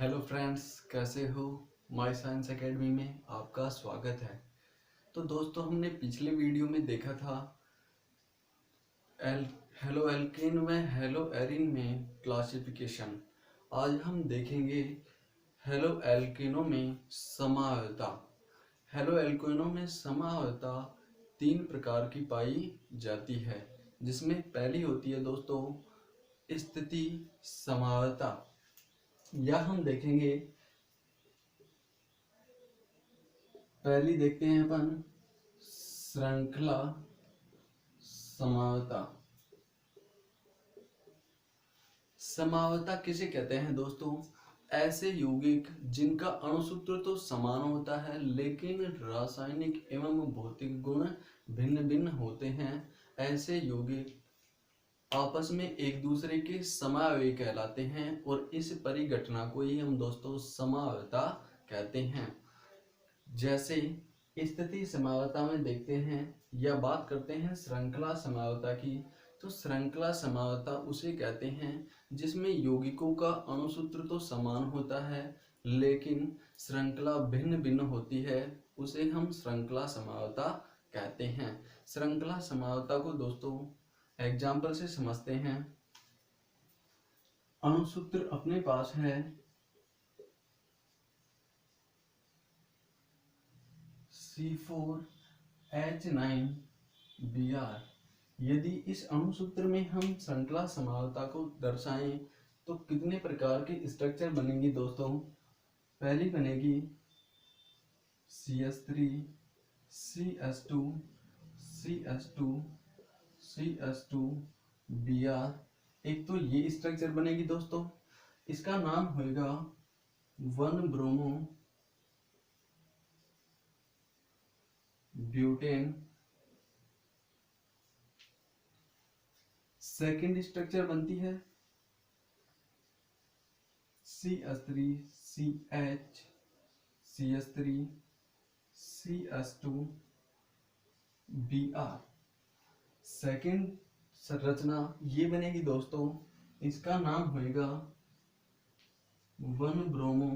Hello friends, कैसे हो। My science academy में आपका स्वागत है। तो दोस्तों, हमने पिछले वीडियो में देखा था एल हेलो एल्केन व हेलो एरिन में क्लासिफिकेशन। आज हम देखेंगे हेलो एल्केनों में समावयवता। हेलो एल्केनों में समावयवता 3 प्रकार की पाई जाती है, जिसमें पहली होती है दोस्तों स्थिति समावयवता, या हम देखेंगे पहली देखते हैं अपन श्रृंखला समावयवता। समावयवता किसे कहते हैं दोस्तों? ऐसे यौगिक जिनका अणुसूत्र तो समान होता है लेकिन रासायनिक एवं भौतिक गुण भिन्न भिन्न होते हैं। ऐसे यौगिक आपस में एक दूसरे के समावयवी कहलाते हैं और इस परिघटना को ही हम दोस्तों समावयवता कहते हैं। जैसे स्थिति समावयवता में देखते हैं या बात करते हैं श्रृंखला समावयवता की, तो श्रृंखला समावयवता उसे कहते हैं जिसमें यौगिकों का अणुसूत्र तो समान होता है लेकिन श्रृंखला भिन्न भिन्न होती है, उसे हम श्रृंखला समावयवता कहते हैं। श्रृंखला समावयवता को दोस्तों एग्जाम्पल से समझते हैं। अणुसूत्र अपने पास है C4H9Br। यदि इस अणुसूत्र में हम श्रृंखला समावयवता को दर्शाएं तो कितने प्रकार के स्ट्रक्चर बनेंगे दोस्तों? पहली बनेगी CH3 CH2 CH2 CH2 Br। एक तो ये स्ट्रक्चर बनेगी दोस्तों, इसका नाम होगा 1-ब्रोमो ब्यूटेन। सेकेंड स्ट्रक्चर बनती है CH3 CH CH3 CH2 Br। Second संरचना ये बनेगी दोस्तों, इसका नाम होगा 1-ब्रोमो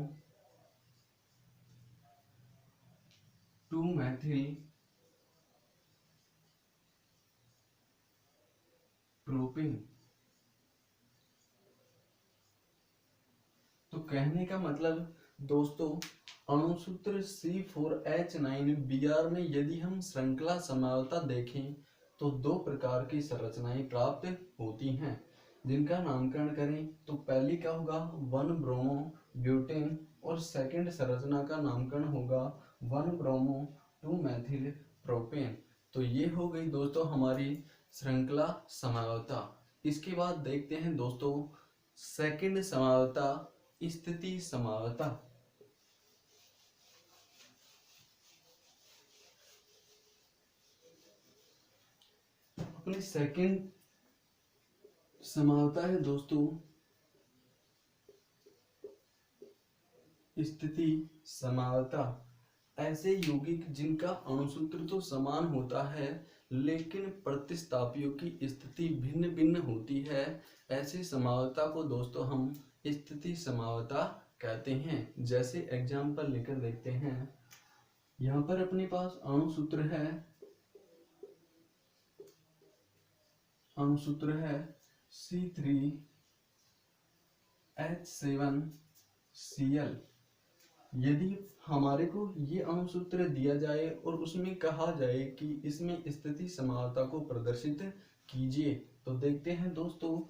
2-मेथिल प्रोपेन। तो कहने का मतलब दोस्तों, अणुसूत्र C4H9Br में यदि हम श्रृंखला समावयवता देखें तो 2 प्रकार की संरचनाएं प्राप्त होती हैं, जिनका नामकरण करें तो पहली का होगा 1-ब्रोमो ब्यूटेन और सेकंड संरचना का नामकरण होगा 1-ब्रोमो 2-मेथिल प्रोपेन। तो ये हो गई दोस्तों हमारी श्रृंखला समावयवता। इसके बाद देखते हैं दोस्तों सेकंड समावयवता, स्थिति समावयवता। अपनी सेकंड समावयवता है दोस्तों स्थिति समावयवता। ऐसे यौगिक जिनका अणुसूत्र तो समान होता है लेकिन प्रतिस्थापियों की स्थिति भिन्न भिन्न होती है, ऐसे समावयवता को दोस्तों हम स्थिति समावयवता कहते हैं। जैसे एग्जाम्पल लेकर देखते हैं। यहाँ पर अपने पास अणुसूत्र है C3H7Cl। यदि हमारे को ये अणुसूत्र दिया जाए और उसमें कहा जाए कि इसमें स्थिति समावयवता को प्रदर्शित कीजिए, तो देखते हैं दोस्तों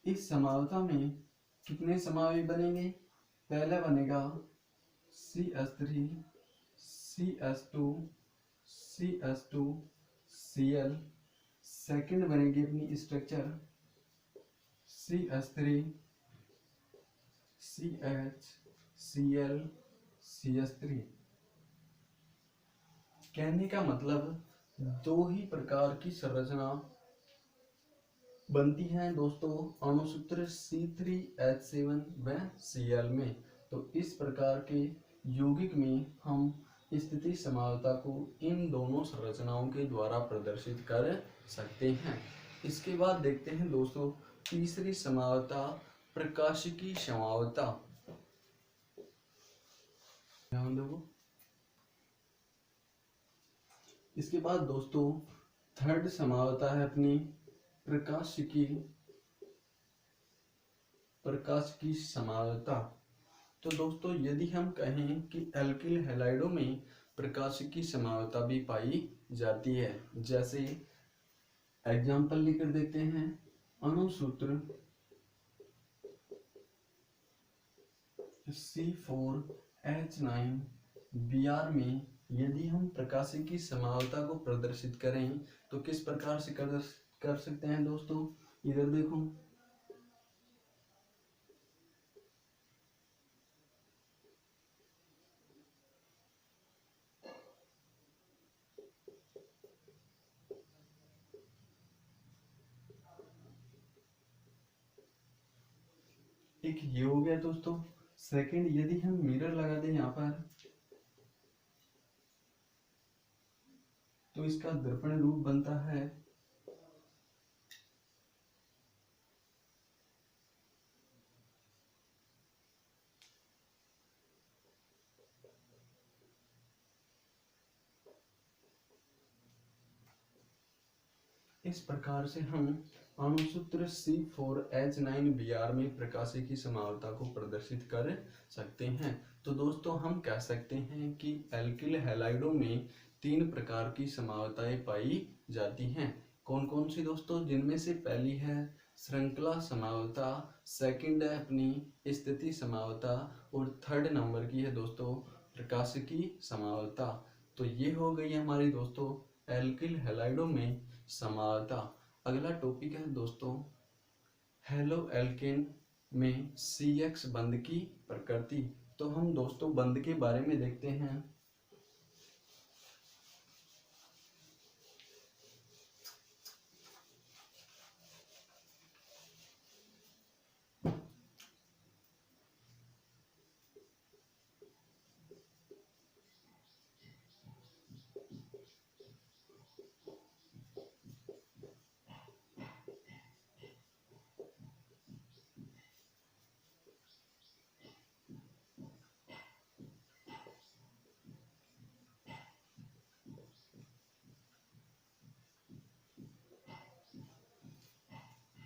इस समावयवता में कितने समावयवी बनेंगे। पहला बनेगा CH3 CH2 CH2 Cl। Second बनेगी अपनी structure CH3 CH Cl CH3। कहने का मतलब 2 ही प्रकार की संरचना बनती है दोस्तों अणुसूत्र C3H7 व Cl में। तो इस प्रकार के यौगिक में हम स्थिति समावयवता को इन दोनों संरचनाओं के द्वारा प्रदर्शित कर सकते हैं। इसके बाद देखते हैं दोस्तों तीसरी समावयवता, प्रकाशिकी समावयवता। ध्यान दो। इसके बाद दोस्तों थर्ड समावता है अपनी प्रकाश की समावता। तो दोस्तों यदि हम कहें कि एल्किल हैलाइडों में प्रकाश की समावता भी पाई जाती है, जैसे एग्जाम्पल लिख देते हैं। अणुसूत्र C4H9Br में यदि हम प्रकाश की समावता को प्रदर्शित करें तो किस प्रकार से कर सकते हैं दोस्तों, इधर देखो। एक ये हो गया दोस्तों। सेकंड, यदि हम मिरर लगा दें यहाँ पर तो इसका दर्पण रूप बनता है इस प्रकार से हम अणुसूत्र C4H9Br में प्रकाश की समावता को प्रदर्शित कर सकते हैं। तो दोस्तों हम कह सकते हैं कि एल्किल हैलाइडों में 3 प्रकार की समावताएं पाई जाती हैं। कौन कौन सी दोस्तों, जिनमें से पहली है श्रृंखला समावता, सेकंड है अपनी स्थिति समावता और थर्ड नंबर की है दोस्तों प्रकाश की समावता। तो ये हो गई हमारी दोस्तों एल्किल हैलाइडों में समावता। अगला टॉपिक है दोस्तों हेलो एल्केन में CX बंध की प्रकृति। तो हम दोस्तों बंध के बारे में देखते हैं।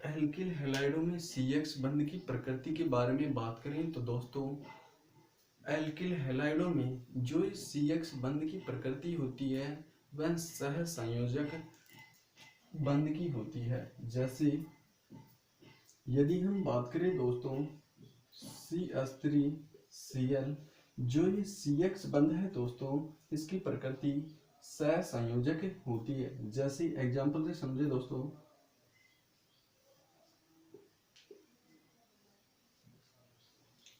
एल्किल हैलाइडों में CX बंध की प्रकृति के बारे में बात करें तो दोस्तों एल्किल हैलाइडों में जो CX बंध की प्रकृति होती है वह सह संयोजक बंध की होती है। जैसे यदि हम बात करें दोस्तों CH3Cl, जो ये CX बंध है दोस्तों इसकी प्रकृति सह संयोजक होती है। जैसे एग्जाम्पल से समझे दोस्तों,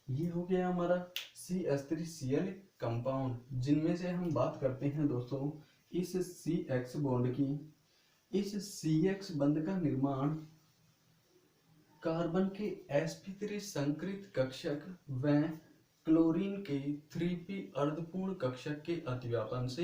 ये हो गया हमारा CH3Cl कंपाउंड, जिनमें से हम बात करते हैं दोस्तों इस CX बॉन्ड की। इस CX बंध का निर्माण कार्बन के sp3 संकरित कक्षक व क्लोरीन के 3p अर्धपूर्ण कक्षक के अतिव्यापन से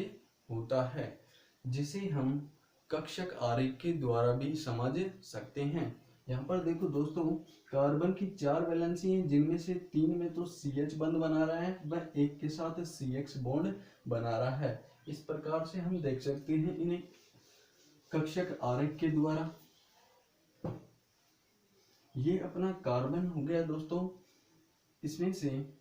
होता है, जिसे हम कक्षक आरेख के द्वारा भी समझ सकते हैं। यहाँ पर देखो दोस्तों कार्बन की 4 वैलेंसी हैं, जिनमें से 3 में तो CH बंध बना रहा है व एक के साथ CX बॉन्ड बना रहा है। इस प्रकार से हम देख सकते हैं इन्हें कक्षक आरेख के द्वारा। ये अपना कार्बन हो गया दोस्तों, इसमें से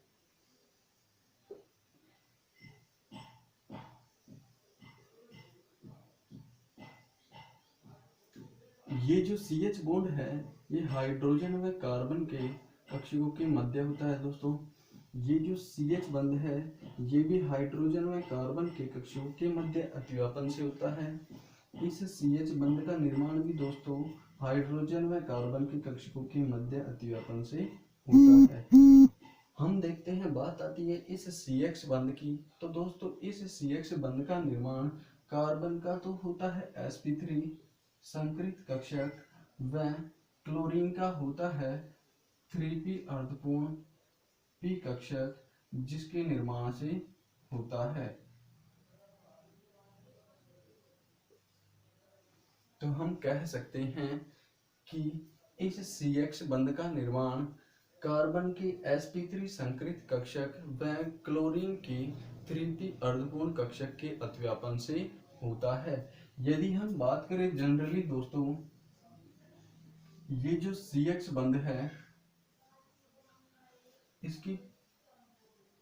ये जो CH बॉन्ड है ये हाइड्रोजन व कार्बन के कक्षकों के मध्य होता है दोस्तों। ये जो CH बंध है ये भी हाइड्रोजन व कार्बन के कक्षकों के मध्य अतिव्यापन से होता है। इस CH बंध का निर्माण भी दोस्तों हाइड्रोजन व कार्बन के कक्षकों के मध्य अतिव्यापन से होता है। हम देखते हैं बात आती है इस CX बंध की। तो दोस्तों इस CX बंध का निर्माण कार्बन का तो होता है sp3 संकरित कक्षक व क्लोरीन का होता है 3p अर्धपूर्ण p कक्षक, जिसके निर्माण से होता है। तो हम कह सकते हैं कि इस CX बंध का निर्माण कार्बन के sp3 संकरित कक्षक व क्लोरीन के 3p अर्धपूर्ण कक्षक के अतिव्यापन से होता है। यदि हम बात करें जनरली दोस्तों, ये जो CH बंध है, इसकी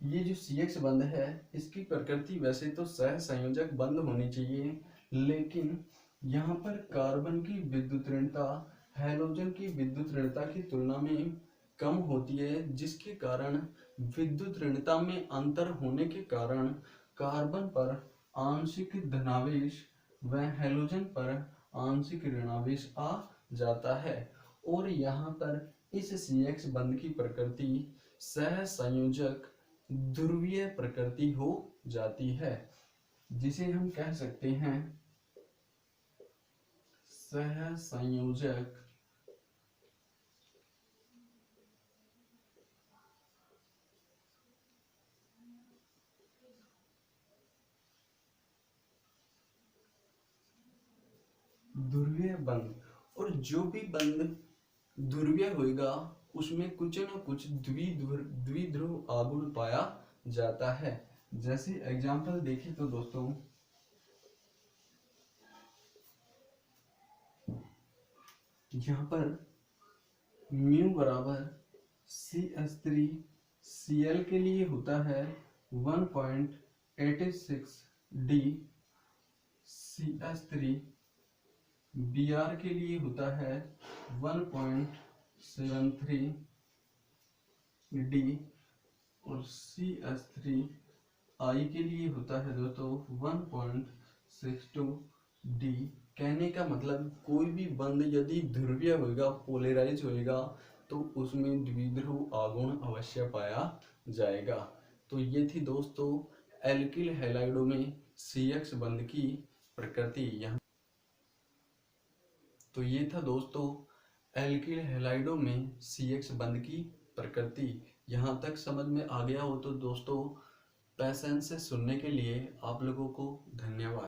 ये जो CH बंध है, इसकी प्रकृति वैसे तो सह संयोजक बंध होनी चाहिए, लेकिन यहाँ पर कार्बन की विद्युत ऋणता हैलोजन की विद्युत ऋणता की तुलना में कम होती है, जिसके कारण विद्युत ऋणता में अंतर होने के कारण कार्बन पर आंशिक धनावेश व हैलोजन पर आंशिक ऋणावेश आ जाता है। और यहाँ पर इस CH बंध की प्रकृति सह संयोजक ध्रुवीय प्रकृति हो जाती है, जिसे हम कह सकते हैं सह संयोजक ध्रुवीय बंध। और जो भी बंध ध्रुवीय होगा उसमें कुछ न कुछ द्विध्रुव आघूर्ण पाया जाता है। जैसे एग्जाम्पल देखें तो दोस्तों, यहाँ पर म्यू बराबर CH3 Cl के लिए होता है 1.86 D, CH3 Br के लिए होता है 1.73 D और CH3 I के लिए होता है दोस्तों 1.62 D। कहने का मतलब कोई भी बंध यदि ध्रुवीय होगा, पोलराइज होएगा, तो उसमें द्विध्रुव आघूर्ण अवश्य पाया जाएगा। तो ये थी दोस्तों एल्किल हैलाइडों में CH बंध की प्रकृति। तो ये था दोस्तों एल्किल हैलाइडों में CH बंध की प्रकृति। यहाँ तक समझ में आ गया हो तो दोस्तों पैसेंस से सुनने के लिए आप लोगों को धन्यवाद।